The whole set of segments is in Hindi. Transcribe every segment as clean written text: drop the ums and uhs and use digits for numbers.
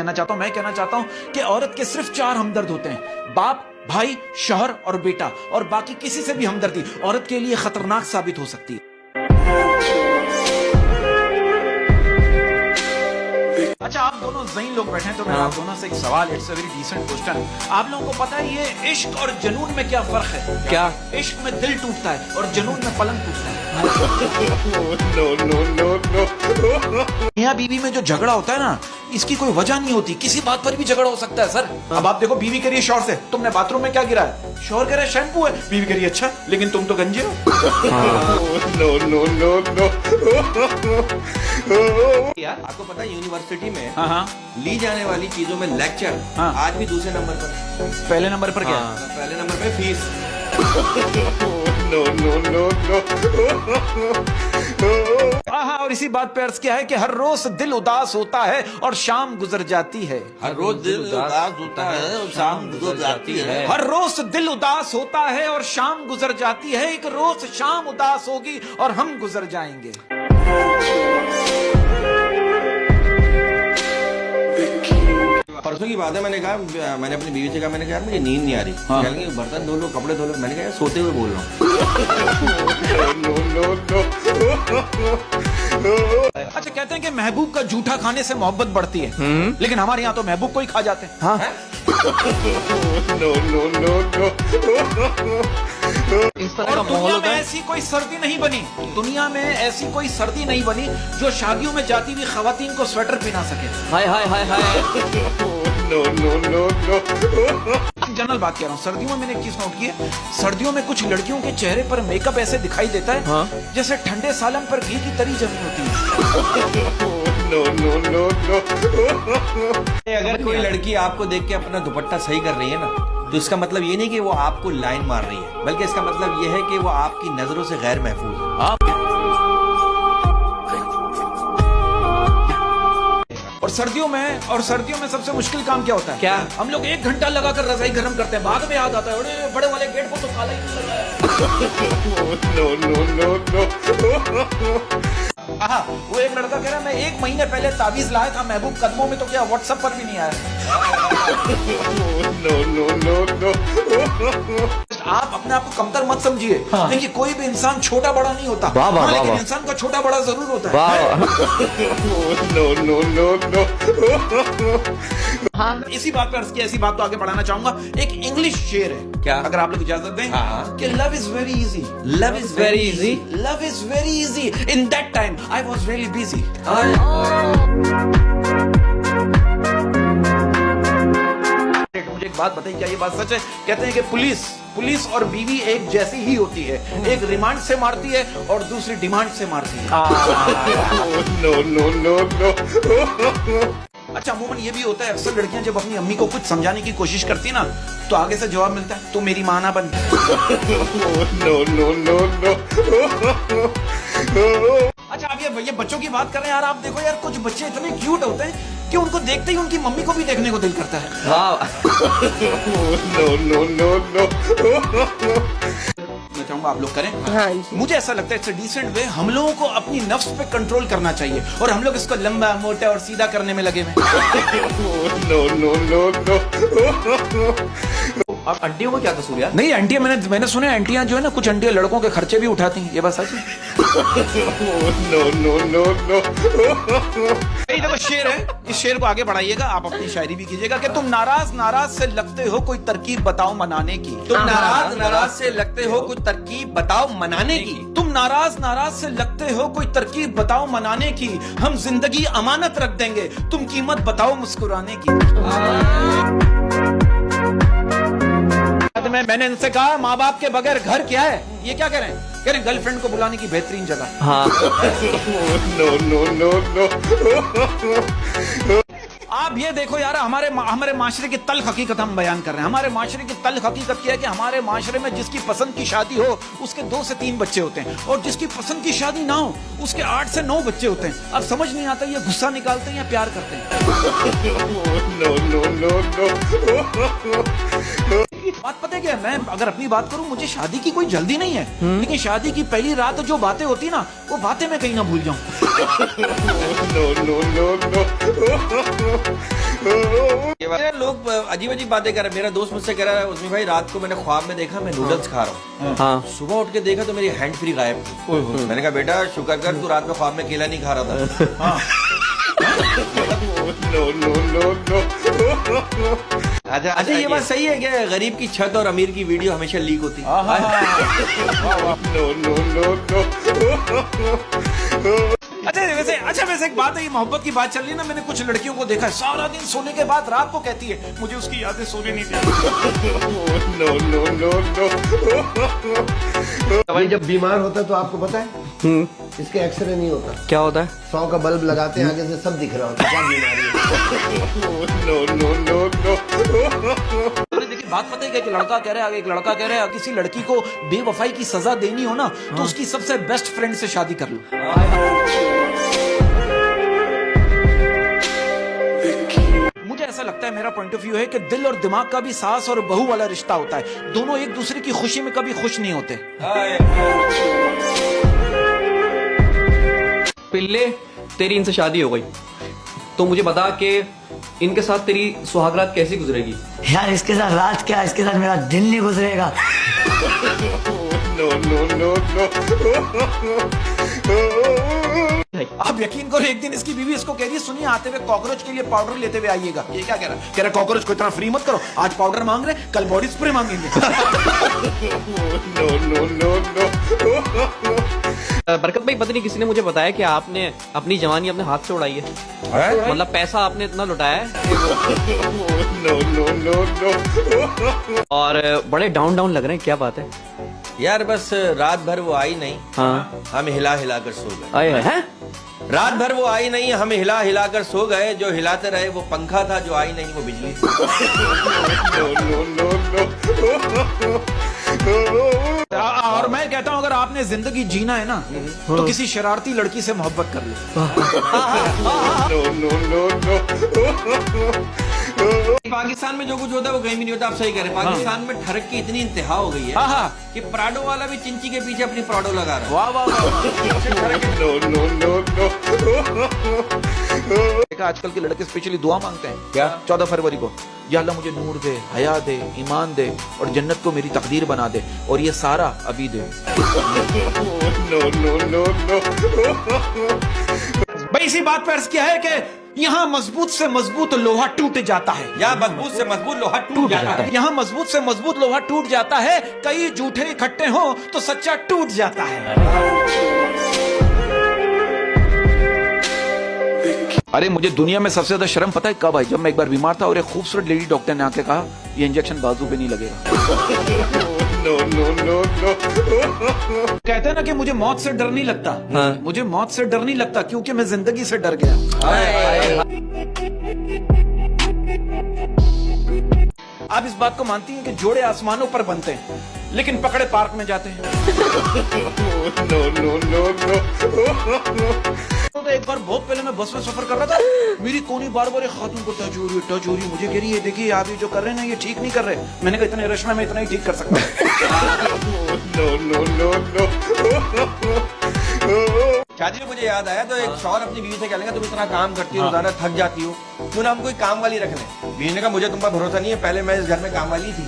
कहना चाहता हूं, मैं कहना चाहता हूं कि औरत के सिर्फ 4 हमदर्द होते हैं, बाप, भाई, शौहर और बेटा, और बाकी किसी से भी हमदर्दी औरत के लिए खतरनाक साबित हो सकती है। अच्छा, आप दोनों ज़हीन लोग बैठे हैं तो मैं आप दोनों से एक सवाल, it's a very decent question. आप लोगों को पता है ये इश्क और जुनून में क्या फर्क है? क्या? इश्क में दिल टूटता है और जुनून में पलंग टूटता है। मियां बीवी में जो झगड़ा होता है ना, इसकी कोई वजह नहीं होती, किसी बात पर भी झगड़ा हो सकता है सर। अब आप देखो, बीवी कह रही है शौहर से, तुमने बाथरूम में क्या गिरा है? शौहर कह रहा है शैम्पू है, बीवी कह रही है अच्छा, लेकिन तुम तो गंजे हो। यार आपको पता है यूनिवर्सिटी में हाँ, ली जाने वाली चीजों में लेक्चर आज भी दूसरे नंबर पर। पहले नंबर पर क्या? पहले नंबर पे फीस। हाँ, और इसी बात पे अर्ज किया है कि हर रोज दिल उदास होता है और शाम गुजर जाती है। हर रोज दिल उदास होता है और शाम गुजर जाती है। हर रोज दिल उदास होता है और शाम गुजर जाती है, एक रोज शाम उदास होगी और हम गुजर जाएंगे। परसों की बात है, मैंने अपनी बीवी से कहा, मैंने कहा यार मुझे नींद नहीं आ रही। हाँ। कह बर्तन धो लो, कपड़े धो लो। मैंने कहा यार सोते हुए बोल रहा हूँ। अच्छा, कहते हैं कि महबूब का जूठा खाने से मोहब्बत बढ़ती है, लेकिन हमारे यहाँ तो महबूब को ही खा जाते हैं। हाँ? इस तरह और का दुनिया माहौल में होता है। ऐसी कोई सर्दी नहीं बनी, दुनिया में ऐसी कोई सर्दी नहीं बनी जो शादियों में जाती हुई खवातीन को स्वेटर पहना सके। हाय हाय हाय हाय। जनरल बात कह रहा हूँ, सर्दियों में मैंने एक चीज नोट की है, सर्दियों में कुछ लड़कियों के चेहरे पर मेकअप ऐसे दिखाई देता है जैसे ठंडे सालन पर घी की तरी जमी होती है। अगर कोई लड़की आपको देख के अपना दुपट्टा सही कर रही है ना, तो इसका मतलब ये नहीं कि वो आपको लाइन मार रही है, बल्कि इसका मतलब ये है कि वो आपकी नजरों से गैर महफूज है। और सर्दियों में सबसे मुश्किल काम क्या होता है? क्या? हम लोग 1 घंटा लगाकर रजाई गर्म करते हैं, बाद में याद आता है अरे बड़े वाले गेट को तो ताला ही नहीं लगा है। वो एक लड़का कह रहा है मैं 1 महीने पहले ताबीज लाया था महबूब कदमों में, तो क्या व्हाट्सएप पर भी नहीं आया? आप अपने आप को कमतर मत समझिए। देखिए, कोई भी इंसान छोटा बड़ा नहीं होता, लेकिन इंसान का छोटा बड़ा जरूर होता है। हाँ, इसी बात पर ऐसी बात तो आगे बढ़ाना चाहूंगा। एक इंग्लिश शेर है, क्या अगर आप लोग इजाजत दें, कि love is very easy, love is very easy, love is very easy, in that time I was really busy. मुझे एक बात बताइए, क्या ये बात सच है? कहते हैं कि पुलिस और बीवी एक जैसी ही होती है, एक रिमांड से मारती है और दूसरी डिमांड से मारती है। अच्छा, अमूमन ये भी होता है, अक्सर लड़कियां जब अपनी अम्मी को कुछ समझाने की कोशिश करती है ना, तो आगे से जवाब मिलता है तू मेरी माँ ना बन। अच्छा, अब ये बच्चों की बात कर रहे हैं यार, आप देखो यार, कुछ बच्चे इतने क्यूट होते हैं कि उनको देखते ही उनकी मम्मी को भी देखने को दिल करता है। मैं चाहूंगा आप लोग करें। हाँ, मुझे ऐसा लगता है इट्स अ डिसेंट वे, हम लोगों को अपनी नफ्स पे कंट्रोल करना चाहिए और हम लोग इसको लंबा मोटा और सीधा करने में लगे हुए। अब आंटियों को क्या कसूर यार? नहीं, आंटियां मैंने सुना है, आंटियां जो है ना, कुछ आंटियां लड़कों के खर्चे भी उठाती हैं, ये बात सच है? देखो, शेर है, इस शेर को आगे बढ़ाइएगा, आप अपनी शायरी भी कीजिएगा कि तुम नाराज से लगते हो, कोई तरकीब बताओ मनाने की। तुम नाराज से लगते हो, कोई तरकीब बताओ मनाने की। तुम नाराज से लगते हो, कोई तरकीब बताओ मनाने की। हम जिंदगी अमानत रख देंगे, तुम कीमत बताओ मुस्कुराने की। मैंने इनसे कहा माँ बाप के बगैर घर क्या है? ये क्या कह रहे हैं? कह रहे हैं गर्लफ्रेंड को बुलाने की बेहतरीन जगह। हाँ। आप ये देखो यार, हमारे माशरे की तल्ख हकीकत हम बयान कर रहे हैं। हमारे माशरे की तल्ख हकीकत क्या है कि हमारे माशरे में जिसकी पसंद की शादी हो उसके 2 से 3 बच्चे होते हैं, और जिसकी पसंद की शादी ना हो उसके 8 से 9 बच्चे होते हैं। अब समझ नहीं आता ये गुस्सा निकालते हैं या प्यार करते हैं। बात पता है क्या, मैं अगर अपनी बात करूं, मुझे शादी की कोई जल्दी नहीं है, लेकिन शादी की पहली रात जो बातें होती ना, वो बातें मैं कहीं ना भूल जाऊं। ये लोग अजीब अजीब बातें कर रहे हैं। मेरा दोस्त मुझसे कह रहा है, उसमें भाई रात को मैंने ख्वाब में देखा मैं नूडल्स खा रहा हूँ। हाँ। सुबह उठ के देखा तो मेरी हैंड फ्री गायब थी। मैंने कहा बेटा शुक्र कर तू रात में ख्वाब में केला नहीं खा रहा था। अच्छा ये बात सही है क्या, गरीब की छत और अमीर की वीडियो हमेशा लीक होती है? अच्छा वैसे एक बात है, ये मोहब्बत की बात चल रही है ना, मैंने कुछ लड़कियों को देखा है सारा दिन सोने के बाद रात को कहती है मुझे उसकी यादें सोने नहीं देती। ये जब बीमार होता है तो आपको पता है इसके एक्सरे नहीं होता। क्या होता है? 100 का बल्ब लगाते हैं, आगे से सब दिख रहा होता है, क्या बीमारी है। देखिए बात पता है क्या, कि लड़का कह रहा है, एक लड़का कह रहा है किसी लड़की को बेवफाई की सजा देनी हो ना, तो उसकी सबसे बेस्ट फ्रेंड से शादी कर लो। मुझे ऐसा लगता है, मेरा पॉइंट ऑफ व्यू है कि दिल और दिमाग का भी सास और बहू वाला रिश्ता होता है, दोनों एक दूसरे की खुशी में कभी खुश नहीं होते। पिल्ले तेरी इनसे शादी हो गई, तो मुझे बता कि इनके साथ तेरी सुहागरात कैसी गुजरेगी? यार इसके साथ रात क्या, इसके साथ मेरा दिन नहीं गुजरेगा। आप यकीन करो, एक दिन इसकी बीवी इसको कह रही है सुनिए आते हुए कॉकरोच के लिए पाउडर लेते हुए आइएगा। ये क्या कह रहा है? कह रहा है कॉकरोच को इतना फ्री मत करो, आज पाउडर मांग रहे कल बॉडी स्प्रे मांगेंगे। बरकत भाई, पता नहीं किसी ने मुझे बताया कि आपने अपनी जवानी अपने हाथ से उड़ाई है। मतलब पैसा आपने इतना लुटाया है और बड़े डाउन डाउन लग रहे हैं, क्या बात है? यार बस रात भर वो आई नहीं, हाँ। हम हिला हिला कर सो गए। आए हैं? रात भर वो आई नहीं, हम हिला हिला कर सो गए। जो हिलाते रहे वो पंखा था, जो आई नहीं वो बिजली थी। और मैं कहता हूँ अगर आपने जिंदगी जीना है ना, तो किसी शरारती लड़की से मोहब्बत कर लो। पाकिस्तान में जो कुछ होता है वो कहीं भी नहीं होता। आप सही कह रहे हैं, पाकिस्तान में ठरक की इतनी इंतहा हो गई है कि प्राडो वाला भी चिंची के पीछे अपनी प्राडो लगा रहा है। वाह वाह देखा, आजकल के लड़के स्पेशली दुआ मांगते हैं क्या 14 फरवरी को, या अल्लाह मुझे नूर दे, हया दे, ईमान दे और जन्नत को मेरी तकदीर बना दे, और ये सारा अभी दे। भाई इसी बात पर अर्ज किया है कि यहाँ मजबूत से मजबूत लोहा टूट जाता है, यहाँ मजबूत से मजबूत लोहा टूट जाता है। यहाँ मजबूत से मजबूत लोहा टूट जाता है, कई झूठे इकट्ठे हो तो सच्चा टूट जाता है। अरे मुझे दुनिया में सबसे ज्यादा शर्म पता है कब आई? जब मैं एक बार बीमार था और एक खूबसूरत लेडी डॉक्टर ने आके कहा ये इंजेक्शन बाजू पे नहीं लगेगा। कहते हैं ना कि मुझे मौत से डर नहीं लगता। हाँ। मुझे मौत से डर नहीं लगता क्योंकि मैं जिंदगी से डर गया। आप इस बात को मानती हैं कि जोड़े आसमानों पर बनते हैं लेकिन पकड़े पार्क में जाते हैं? तो एक बार बहुत पहले मैं बस में सफर कर रहा था, मेरी कोनी बार बार एक खातून को टच हो रही, मुझे कह रही है देखिए आप ये जो कर रहे हैं ना ये ठीक नहीं कर रहे। मैंने कहा इतने रश में मैं इतना ही ठीक कर सकता शादी में मुझे याद आया तो एक शौहर अपनी बीवी से कह लेंगे तुम इतना काम करती हो, रोजाना थक जाती हो, क्यों ना हम कोई काम वाली रख लें। बीवी ने कहा मुझे तुम पर भरोसा नहीं है, पहले मैं इस घर में काम वाली थी।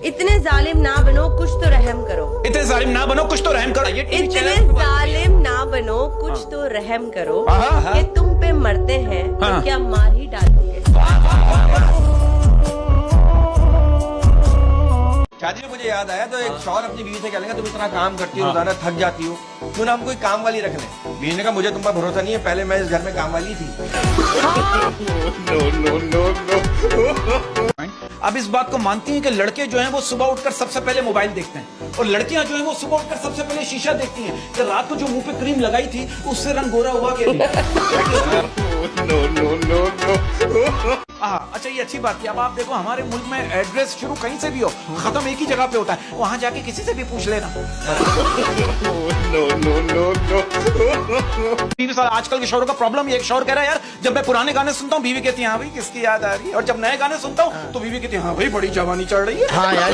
इतने जालिम ना बनो, कुछ तो रहम करो। इतने जालिम ना बनो, कुछ तो रहम करो। इतने जालिम ना बनो, कुछ तो रहम करो। कि तुम पे मरते हैं तो क्या मार ही डालोगे। शादी में मुझे याद आया तो एक शौहर अपनी बीवी से कह लेंगे तुम इतना काम करती हो, रोजाना थक जाती हो, क्यों ना हम कोई काम वाली रख लें। बीवी ने कहा मुझे तुम पर भरोसा नहीं है, पहले मैं इस घर में काम वाली थी। अब इस बात को मानती हैं कि लड़के जो हैं वो सुबह उठकर सबसे पहले मोबाइल देखते हैं और लड़कियां जो हैं वो सुबह उठकर सबसे पहले शीशा देखती हैं कि रात को जो मुंह पे क्रीम लगाई थी उससे रंग गोरा हुआ कि नहीं। अच्छा ये अच्छी बात की। अब आप देखो हमारे मुल्क में एड्रेस शुरू कहीं से भी हो, खत्म एक ही जगह पे होता है, वहां जाके किसी से भी पूछ लेना। बीवी साल आजकल के शौहरों का प्रॉब्लम ये, एक शौहर कह रहा है यार जब मैं पुराने गाने सुनता हूँ बीवी कहती है हाँ भाई किसकी याद आ रही है, और जब नए गाने सुनता हूँ तो बीवी कहती है हाँ भाई बड़ी जवानी चढ़ रही है। हाँ यार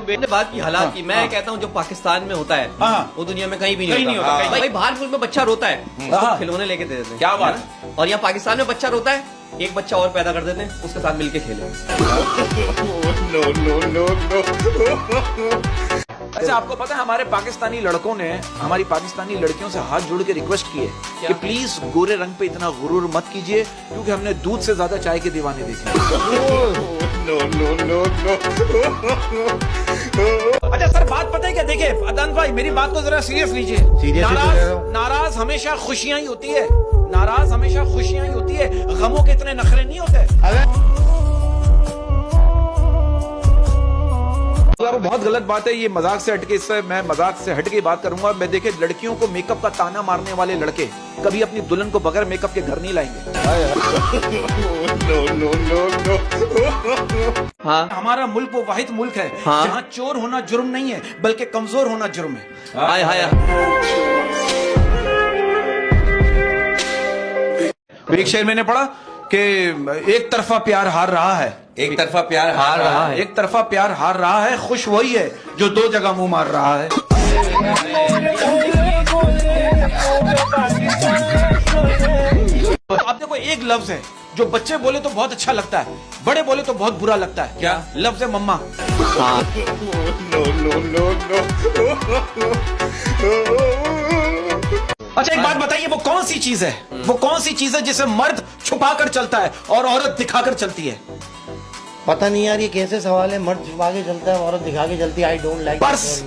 मैंने बात की हालात की, मैं कहता हूँ जो पाकिस्तान में होता है हाँ। वो दुनिया में कहीं भी कहीं नहीं नहीं होता, होता। कहीं भाई बाहर मुल्क में बच्चा रोता है उसको खिलौने लेके दे देते हैं, क्या बात है ना? और यहाँ पाकिस्तान में बच्चा रोता है एक बच्चा और पैदा कर देते हैं उसके साथ मिलके खेले। अच्छा आपको पता है हमारे पाकिस्तानी लड़कों ने हमारी पाकिस्तानी लड़कियों से हाथ जोड़ के रिक्वेस्ट की है कि प्लीज गोरे रंग पे इतना गुरूर मत कीजिए क्योंकि हमने दूध से ज्यादा चाय के दीवाने देखे। अच्छा सर बात पता है क्या, देखिए अदन भाई मेरी बात को जरा सीरियस लीजिए। नाराज हमेशा खुशियां ही होती है, नाराज हमेशा खुशियां ही होती है, गमों के इतने नखरे नहीं होते। वो बहुत गलत बात है, ये मजाक से हटके, इससे मैं मजाक से हटके बात करूंगा। मैं देखे लड़कियों को मेकअप का ताना मारने वाले लड़के कभी अपनी दुल्हन को बगैर मेकअप के घर नहीं लाएंगे। हाँ हमारा मुल्क वो वाहिद मुल्क है हाँ? जहाँ चोर होना जुर्म नहीं है बल्कि कमजोर होना जुर्म है। हाय हाय एक शेर मैंने पढ़ा कि एक तरफा प्यार हार रहा है, एक तरफा प्यार हार रहा है। एक तरफा प्यार हार रहा है, खुश वही है जो दो जगह मुंह मार रहा है। आप देखो एक लफ्ज है जो बच्चे बोले तो बहुत अच्छा लगता है, बड़े बोले तो बहुत बुरा लगता है। क्या लफ्ज है मम्मा। अच्छा एक बात बताइए वो कौन सी चीज है, वो कौन सी चीज है जिसे मर्द छुपा कर चलता है और औरत दिखाकर चलती है? पता नहीं यार ये कैसे सवाल है, मर्द छुपा के चलता है औरत दिखा के चलती है। I don't like purse.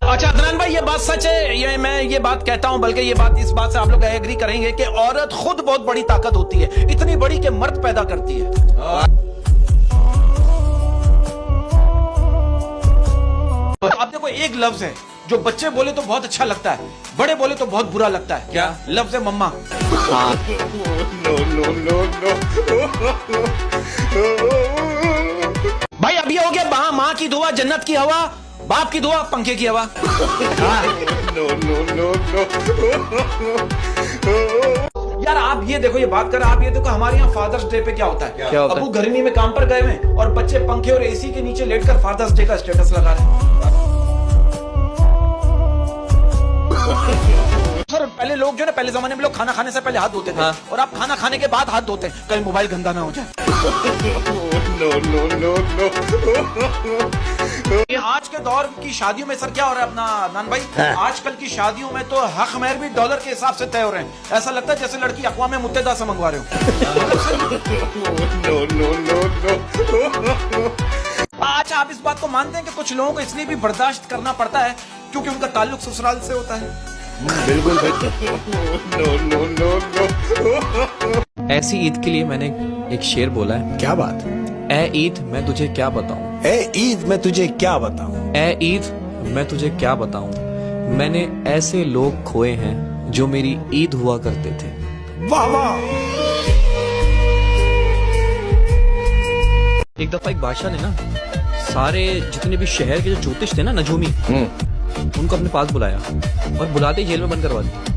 अच्छा अदनान भाई ये बात सच है, ये मैं ये बात कहता हूं, बल्कि ये बात इस बात से आप लोग एग्री करेंगे कि औरत खुद बहुत बड़ी ताकत होती है, इतनी बड़ी कि मर्द पैदा करती है। आप देखो एक लफ्ज है जो बच्चे बोले तो बहुत अच्छा लगता है, बड़े बोले तो बहुत बुरा लगता है। क्या लफ्ज है मम्मा। भाई अब ये हो गया माँ की दुआ जन्नत की हवा, बाप की दुआ पंखे की हवा। यार आप ये देखो, ये बात कर, आप ये देखो हमारे यहाँ फादर्स डे पे क्या होता है, क्या होता है? अबू गर्मी में काम पर गए हुए हैं और बच्चे पंखे और एसी के नीचे लेटकर फादर्स डे का स्टेटस लगा रहे हैं। सर पहले लोग जो ना, पहले जमाने में लोग खाना खाने से पहले हाथ धोते थे, हाँ। और आप खाना खाने के बाद हाथ धोते हैं कहीं मोबाइल गंदा ना हो जाए। ये आज के दौर की शादियों में सर क्या हो रहा है अपना नान भाई, आजकल की शादियों में तो हक महर भी डॉलर के हिसाब से तय हो रहे हैं। ऐसा लगता है जैसे लड़की अक़वाम मुत्तहिदा से मंगवा रहे हो। अच्छा आप इस बात को मानते हैं कि कुछ लोगों को इसलिए भी बर्दाश्त करना पड़ता है क्योंकि उनका ताल्लुक ससुराल से होता है? बिल्कुल। ऐसी ईद के लिए मैंने एक शेर बोला है। क्या बात? ए ईद मैं तुझे क्या बताऊं, ए ईद मैं तुझे क्या बताऊं, ए ईद मैं तुझे क्या बताऊं, मैंने ऐसे लोग खोए हैं जो मेरी ईद हुआ करते थे। वाह वाह। एक दफा एक बादशाह ने ना सारे जितने भी शहर के जो ज्योतिष थे ना, नजूमी, उनको अपने पास बुलाया और बुलाते जेल में बंद करवा दिया।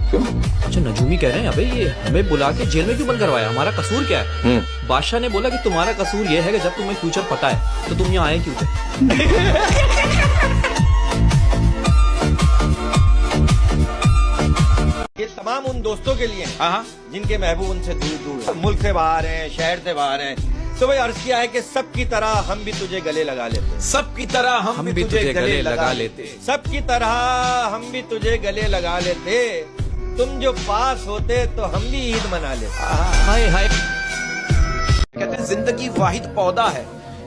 अच्छा नजूमी कह रहे हैं अबे ये हमें बुला के जेल में क्यों बंद करवाया, हमारा कसूर क्या है? बादशाह ने बोला कि तुम्हारा कसूर ये है कि जब तुम्हें फ्यूचर पता है तो तुम यहाँ आए क्यों थे? ये तमाम उन दोस्तों के लिए हाँ जिनके महबूब उनसे दूर दूर है, मुल्क से बाहर हैं, शहर से बाहर हैं। तो भाई अर्ज किया है कि सबकी तरह हम भी तुझे गले लगा लेते, सबकी तरह हम भी तुझे गले लगा लेते, सबकी तरह हम भी तुझे गले लगा लेते, तुम जो पास होते तो हम भी ईद मना लेते। हाय हाय। कहते हैं जिंदगी वाहिद पौधा है,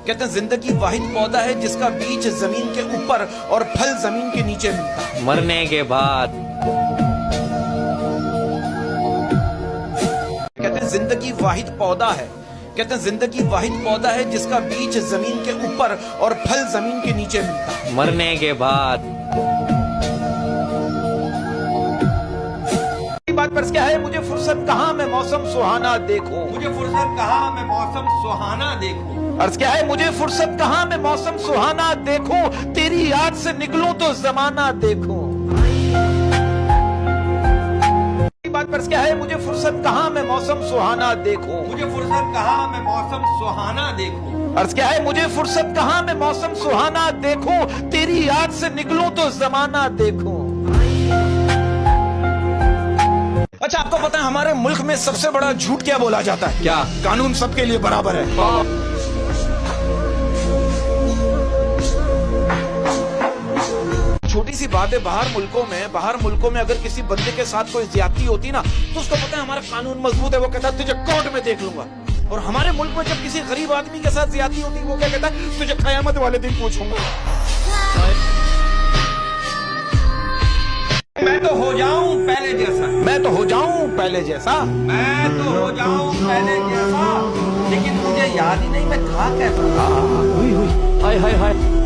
कहते हैं जिंदगी वाहिद पौधा है जिसका बीज जमीन के ऊपर और फल जमीन के नीचे मिलता है। मरने के बाद कहते हैं जिंदगी वाहिद पौधा है, कहते हैं जिंदगी वाहिद पौधा है जिसका बीज जमीन के ऊपर और फल जमीन के नीचे मिलता है। मरने के बाद। बात पर क्या है, मुझे फुर्सत कहाँ मैं मौसम सुहाना देखूं। मुझे फुर्सत कहाँ मैं मौसम सुहाना देखूं। अर्ज क्या है, मुझे फुर्सत कहाँ मैं मौसम सुहाना देखूं, तेरी याद से निकलूं तो जमाना देखूं। बात पर क्या है, मुझे फुर्सत कहाँ मैं मौसम सुहाना देखूं। मुझे फुर्सत कहाँ मैं मौसम सुहाना देखूं। अर्ज क्या है, मुझे फुर्सत कहाँ मैं मौसम सुहाना देखूं, तेरी याद से निकलूं तो जमाना देखूं। अच्छा, आपको पता है हमारे मुल्क में सबसे बड़ा झूठ क्या बोला जाता है? क्या? कानून सबके लिए बराबर है। छोटी सी बात है, बाहर मुल्कों में अगर किसी बंदे के साथ कोई ज्यादती होती ना, तो उसको पता है हमारा कानून मजबूत है, वो कहता है तुझे कोर्ट में देख लूंगा। और हमारे मुल्क में जब किसी गरीब आदमी के साथ ज्यादती होती है, वो क्या कहता है, तुझे कयामत वाले दिन पूछूंगा। मैं तो हो जाऊं पहले जैसा। मैं तो हो जाऊं पहले जैसा। मैं तो हो जाऊं पहले जैसा, लेकिन मुझे याद ही नहीं मैं था कैसा। हाय हाय हाय।